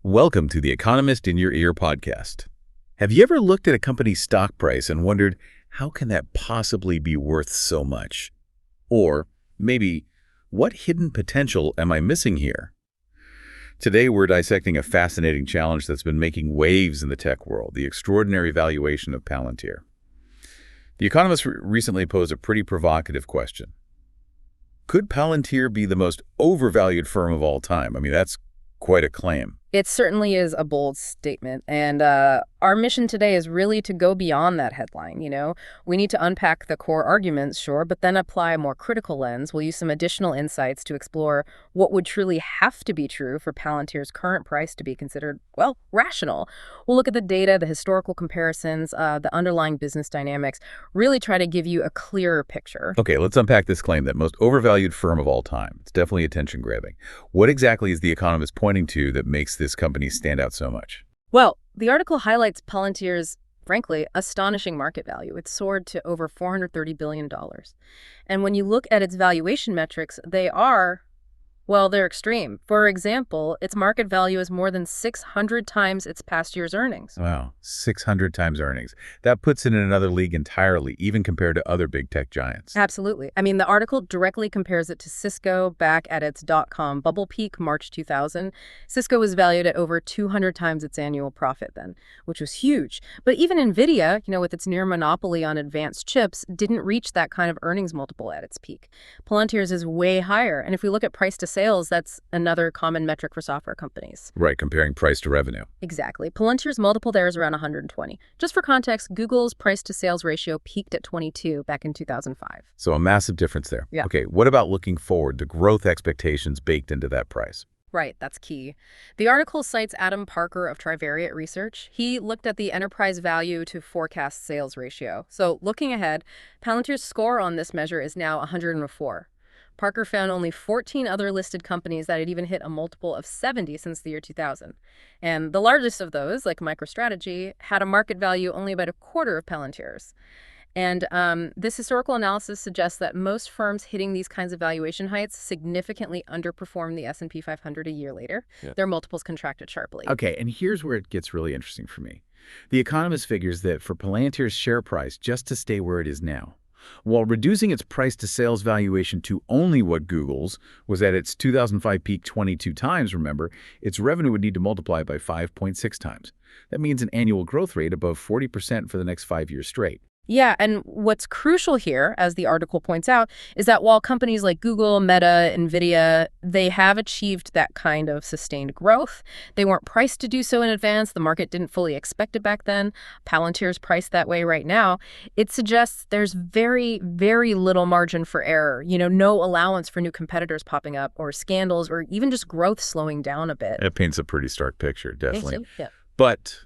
Welcome to the Economist in Your Ear podcast. Have you ever looked at a company's stock price and wondered, how can that possibly be worth so much? Or maybe, what hidden potential am I missing here? Today, we're dissecting a fascinating challenge that's been making waves in the tech world, the extraordinary valuation of Palantir. The Economist recently posed a pretty provocative question. Could Palantir be the most overvalued firm of all time? I mean, that's quite a claim. It certainly is a bold statement, and our mission today is really to go beyond that headline, We need to unpack the core arguments, sure, but then apply a more critical lens. We'll use some additional insights to explore what would truly have to be true for Palantir's current price to be considered, well, rational. We'll look at the data, the historical comparisons, the underlying business dynamics, really try to give you a clearer picture. Okay, let's unpack this claim that most overvalued firm of all time. It's definitely attention-grabbing. What exactly is The Economist pointing to that makes this company stand out so much? Well, the article highlights Palantir's, frankly, astonishing market value. It soared to over $430 billion. And when you look at its valuation metrics, they're extreme. For example, its market value is more than 600 times its past year's earnings. Wow, 600 times earnings. That puts it in another league entirely, even compared to other big tech giants. Absolutely. I mean, the article directly compares it to Cisco back at its dot-com bubble peak, March 2000. Cisco was valued at over 200 times its annual profit then, which was huge. But even NVIDIA, with its near monopoly on advanced chips, didn't reach that kind of earnings multiple at its peak. Palantir's is way higher. And if we look at price to sales, that's another common metric for software companies. Right, comparing price to revenue. Exactly. Palantir's multiple there is around 120. Just for context, Google's price to sales ratio peaked at 22 back in 2005. So a massive difference there. Yeah. Okay, what about looking forward, the growth expectations baked into that price? Right, that's key. The article cites Adam Parker of Trivariate Research. He looked at the enterprise value to forecast sales ratio. So looking ahead, Palantir's score on this measure is now 104. Parker found only 14 other listed companies that had even hit a multiple of 70 since the year 2000. And the largest of those, like MicroStrategy, had a market value only about a quarter of Palantir's. And this historical analysis suggests that most firms hitting these kinds of valuation heights significantly underperform the S&P 500 a year later. Yeah. Their multiples contracted sharply. Okay, and here's where it gets really interesting for me. The Economist figures that for Palantir's share price just to stay where it is now, while reducing its price-to-sales valuation to only what Google's was at its 2005 peak 22 times, remember, its revenue would need to multiply by 5.6 times. That means an annual growth rate above 40% for the next 5 years straight. Yeah, and what's crucial here, as the article points out, is that while companies like Google, Meta, NVIDIA, they have achieved that kind of sustained growth, they weren't priced to do so in advance. The market didn't fully expect it back then. Palantir's priced that way right now. It suggests there's very, very little margin for error, no allowance for new competitors popping up or scandals or even just growth slowing down a bit. It paints a pretty stark picture, definitely. Yeah. But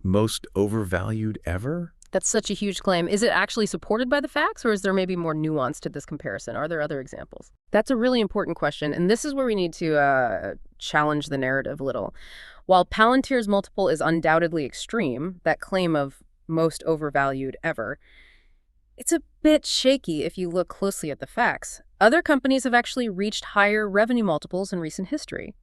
most overvalued ever? That's such a huge claim. Is it actually supported by the facts, or is there maybe more nuance to this comparison? Are there other examples? That's a really important question, and this is where we need to challenge the narrative a little. While Palantir's multiple is undoubtedly extreme, that claim of most overvalued ever, it's a bit shaky if you look closely at the facts. Other companies have actually reached higher revenue multiples in recent history.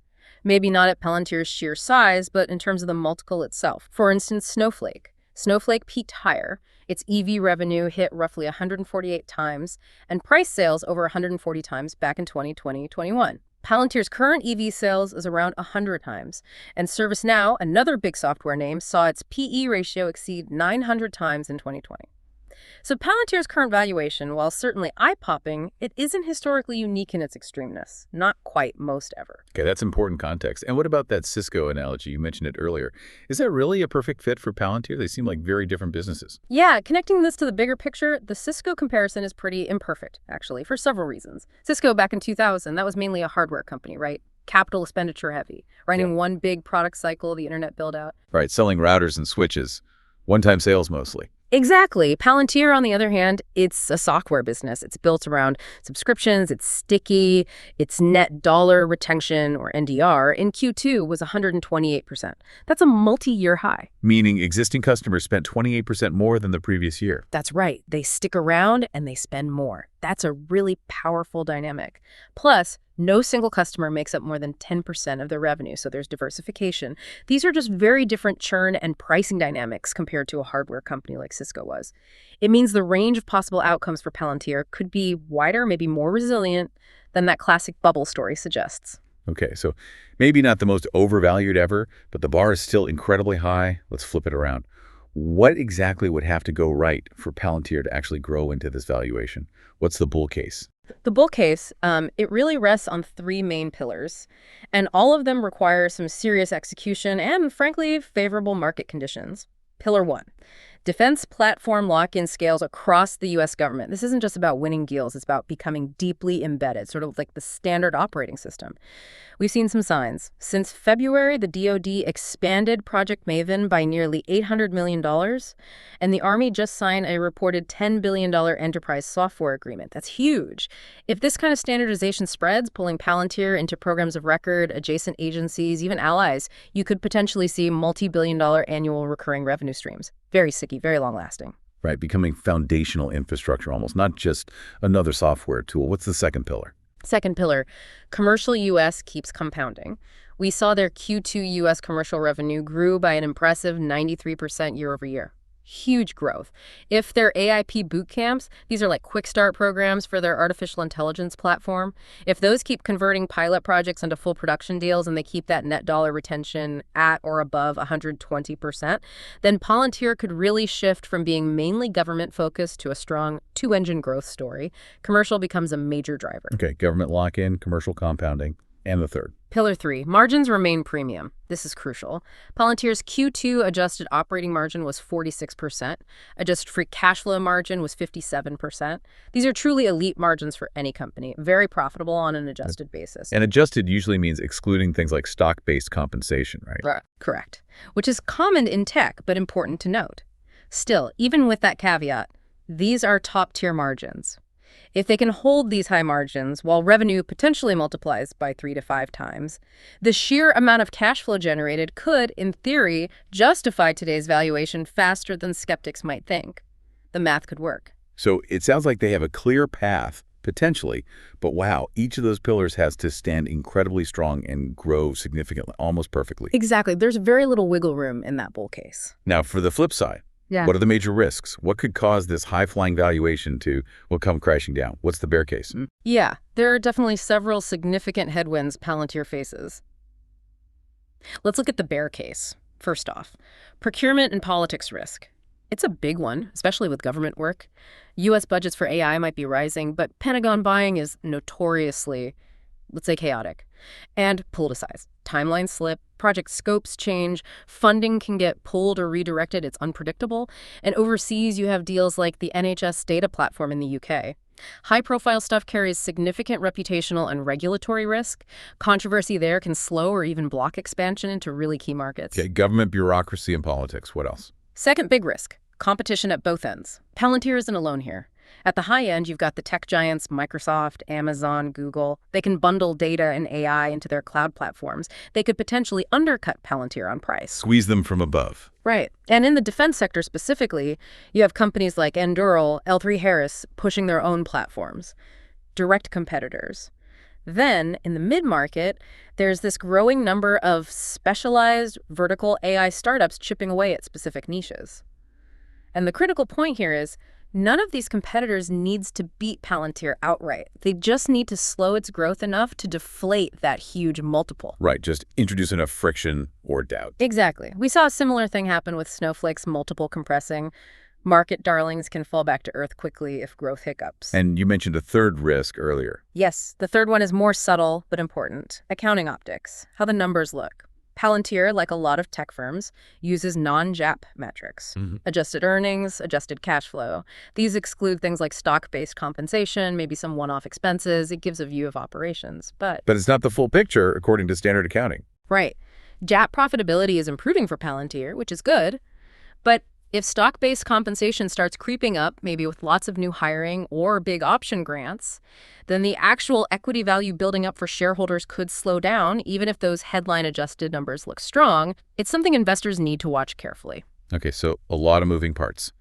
Maybe not at Palantir's sheer size, but in terms of the multiple itself. For instance, Snowflake. Snowflake peaked higher. Its EV revenue hit roughly 148 times, and price sales over 140 times back in 2020-21. Palantir's current EV sales is around 100 times, and ServiceNow, another big software name, saw its PE ratio exceed 900 times in 2020. So Palantir's current valuation, while certainly eye-popping, it isn't historically unique in its extremeness. Not quite most ever. Okay, that's important context. And what about that Cisco analogy? You mentioned it earlier. Is that really a perfect fit for Palantir? They seem like very different businesses. Yeah, connecting this to the bigger picture, the Cisco comparison is pretty imperfect, actually, for several reasons. Cisco back in 2000, that was mainly a hardware company, right? Capital expenditure heavy, running one big product cycle, the internet build-out. Right, selling routers and switches. One-time sales mostly. Exactly. Palantir, on the other hand, it's a software business. It's built around subscriptions. It's sticky. Its net dollar retention, or NDR, in Q2 was 128%. That's a multi-year high. Meaning existing customers spent 28% more than the previous year. That's right. They stick around and they spend more. That's a really powerful dynamic. Plus, No single customer makes up more than 10% of their revenue, so there's diversification. These are just very different churn and pricing dynamics compared to a hardware company like Cisco was. It means the range of possible outcomes for Palantir could be wider, maybe more resilient than that classic bubble story suggests. Okay, so maybe not the most overvalued ever, but the bar is still incredibly high. Let's flip it around. What exactly would have to go right for Palantir to actually grow into this valuation? What's the bull case? The bull case, it really rests on three main pillars, and all of them require some serious execution and, frankly, favorable market conditions. Pillar 1, defense platform lock-in scales across the U.S. government. This isn't just about winning deals. It's about becoming deeply embedded, sort of like the standard operating system. We've seen some signs. Since February, the DoD expanded Project Maven by nearly $800 million, and the Army just signed a reported $10 billion enterprise software agreement. That's huge. If this kind of standardization spreads, pulling Palantir into programs of record, adjacent agencies, even allies, you could potentially see multi-billion-dollar annual recurring revenue streams. Very sticky, very long-lasting. Right, becoming foundational infrastructure almost, not just another software tool. What's the second pillar? Second pillar, commercial U.S. keeps compounding. We saw their Q2 U.S. commercial revenue grew by an impressive 93% year over year. Huge growth. If their AIP boot camps, these are like quick start programs for their artificial intelligence platform, if those keep converting pilot projects into full production deals and they keep that net dollar retention at or above 120%, then Palantir could really shift from being mainly government focused to a strong two-engine growth story. Commercial becomes a major driver. Okay, government lock-in, commercial compounding, and the third. Pillar 3, margins remain premium. This is crucial. Palantir's Q2 adjusted operating margin was 46%. Adjusted free cash flow margin was 57%. These are truly elite margins for any company, very profitable on an adjusted basis. And adjusted usually means excluding things like stock-based compensation, right? Correct. Which is common in tech, but important to note. Still, even with that caveat, these are top-tier margins. If they can hold these high margins while revenue potentially multiplies by 3 to 5 times, the sheer amount of cash flow generated could, in theory, justify today's valuation faster than skeptics might think. The math could work. So it sounds like they have a clear path, potentially, but wow, each of those pillars has to stand incredibly strong and grow significantly, almost perfectly. Exactly. There's very little wiggle room in that bull case. Now, for the flip side, what are the major risks? What could cause this high-flying valuation to, come crashing down? What's the bear case? Yeah, there are definitely several significant headwinds Palantir faces. Let's look at the bear case. First off, procurement and politics risk. It's a big one, especially with government work. U.S. budgets for AI might be rising, but Pentagon buying is notoriously, let's say, chaotic and politicized. Timelines slip, project scopes change, funding can get pulled or redirected, it's unpredictable. And overseas, you have deals like the NHS data platform in the UK. High-profile stuff carries significant reputational and regulatory risk. Controversy there can slow or even block expansion into really key markets. Okay, government bureaucracy and politics. What else? Second big risk, competition at both ends. Palantir isn't alone here. At the high end, you've got the tech giants Microsoft, Amazon, Google. They can bundle data and AI into their cloud platforms. They could potentially undercut Palantir on price. Squeeze them from above. Right. And in the defense sector specifically, you have companies like Anduril, L3Harris pushing their own platforms. Direct competitors. Then, in the mid-market, there's this growing number of specialized vertical AI startups chipping away at specific niches. And the critical point here is, none of these competitors needs to beat Palantir outright. They just need to slow its growth enough to deflate that huge multiple. Right, just introduce enough friction or doubt. Exactly. We saw a similar thing happen with Snowflake's multiple compressing. Market darlings can fall back to earth quickly if growth hiccups. And you mentioned a third risk earlier. Yes, the third one is more subtle but important. Accounting optics, how the numbers look. Palantir, like a lot of tech firms, uses non-GAAP metrics. Adjusted earnings, adjusted cash flow. These exclude things like stock-based compensation, maybe some one-off expenses. It gives a view of operations, but it's not the full picture, according to standard accounting. Right. GAAP profitability is improving for Palantir, which is good, but if stock-based compensation starts creeping up, maybe with lots of new hiring or big option grants, then the actual equity value building up for shareholders could slow down, even if those headline-adjusted numbers look strong. It's something investors need to watch carefully. Okay, so a lot of moving parts.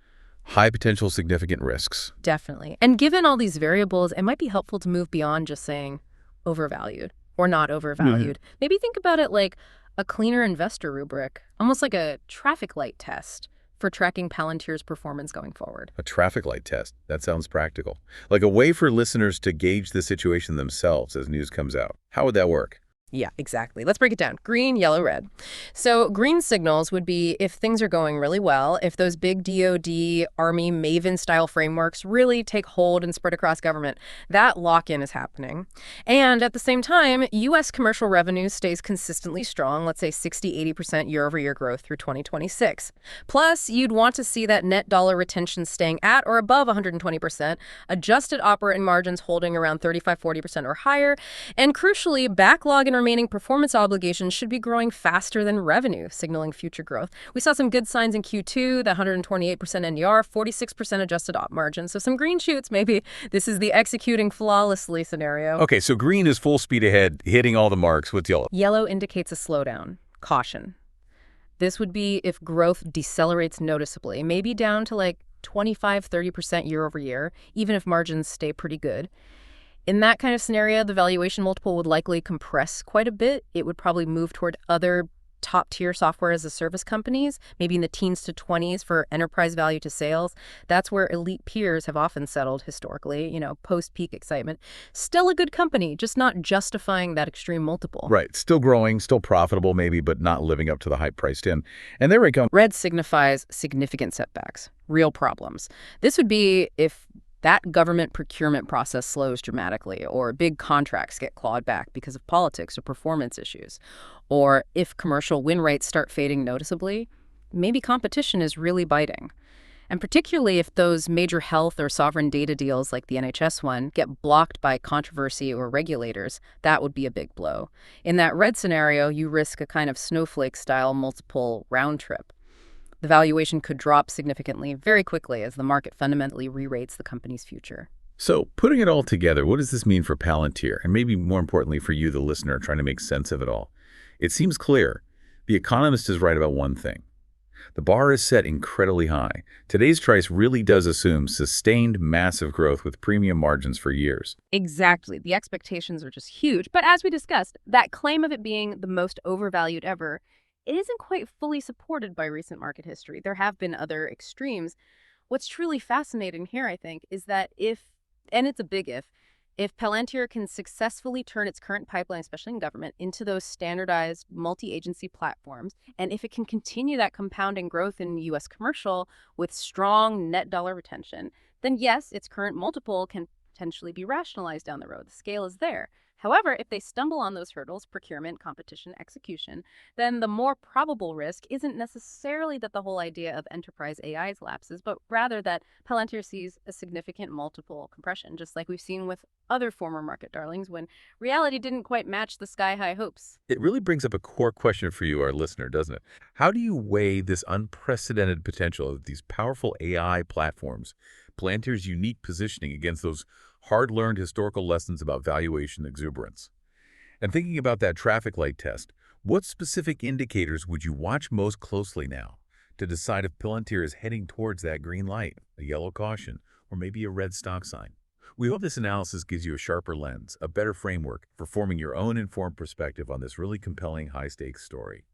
High potential significant risks. Definitely. And given all these variables, it might be helpful to move beyond just saying, overvalued or not overvalued. Maybe think about it like a cleaner investor rubric, almost like a traffic light test for tracking Palantir's performance going forward. A traffic light test. That sounds practical. Like a way for listeners to gauge the situation themselves as news comes out. How would that work? Yeah, exactly. Let's break it down. Green, yellow, red. So green signals would be if things are going really well, if those big DoD, Army, Maven-style frameworks really take hold and spread across government. That lock-in is happening. And at the same time, U.S. commercial revenue stays consistently strong, let's say 60-80% year-over-year growth through 2026. Plus, you'd want to see that net dollar retention staying at or above 120%, adjusted operating margins holding around 35-40% or higher, and crucially, backlog and remaining performance obligations should be growing faster than revenue, signaling future growth. We saw some good signs in Q2, the 128% NDR, 46% adjusted op margin. So some green shoots, maybe. This is the executing flawlessly scenario. Okay, so green is full speed ahead, hitting all the marks. What's yellow? Yellow indicates a slowdown. Caution. This would be if growth decelerates noticeably, maybe down to like 25-30% year over year, even if margins stay pretty good. In that kind of scenario, the valuation multiple would likely compress quite a bit. It would probably move toward other top-tier software as a service companies, maybe in the teens to 20s for enterprise value to sales. That's where elite peers have often settled historically, post-peak excitement. Still a good company, just not justifying that extreme multiple. Right. Still growing, still profitable maybe, but not living up to the hype priced in. And there we go. Red signifies significant setbacks, real problems. This would be if that government procurement process slows dramatically, or big contracts get clawed back because of politics or performance issues, or if commercial win rates start fading noticeably, maybe competition is really biting. And particularly if those major health or sovereign data deals like the NHS one get blocked by controversy or regulators, that would be a big blow. In that red scenario, you risk a kind of snowflake-style multiple round trip. The valuation could drop significantly very quickly as the market fundamentally re-rates the company's future. So putting it all together, what does this mean for Palantir? And maybe more importantly for you, the listener, trying to make sense of it all. It seems clear. The economist is right about one thing. The bar is set incredibly high. Today's price really does assume sustained massive growth with premium margins for years. Exactly. The expectations are just huge. But as we discussed, that claim of it being the most overvalued ever, it isn't quite fully supported by recent market history. There have been other extremes. What's truly fascinating here, I think, is that and it's a big if Palantir can successfully turn its current pipeline, especially in government, into those standardized multi-agency platforms, and if it can continue that compounding growth in U.S. commercial with strong net dollar retention, then yes, its current multiple can potentially be rationalized down the road. The scale is there. However, if they stumble on those hurdles, procurement, competition, execution, then the more probable risk isn't necessarily that the whole idea of enterprise AIs lapses, but rather that Palantir sees a significant multiple compression, just like we've seen with other former market darlings when reality didn't quite match the sky-high hopes. It really brings up a core question for you, our listener, doesn't it? How do you weigh this unprecedented potential of these powerful AI platforms, Palantir's unique positioning against those hard-learned historical lessons about valuation exuberance? And thinking about that traffic light test, what specific indicators would you watch most closely now to decide if Palantir is heading towards that green light, a yellow caution, or maybe a red stop sign? We hope this analysis gives you a sharper lens, a better framework for forming your own informed perspective on this really compelling high-stakes story.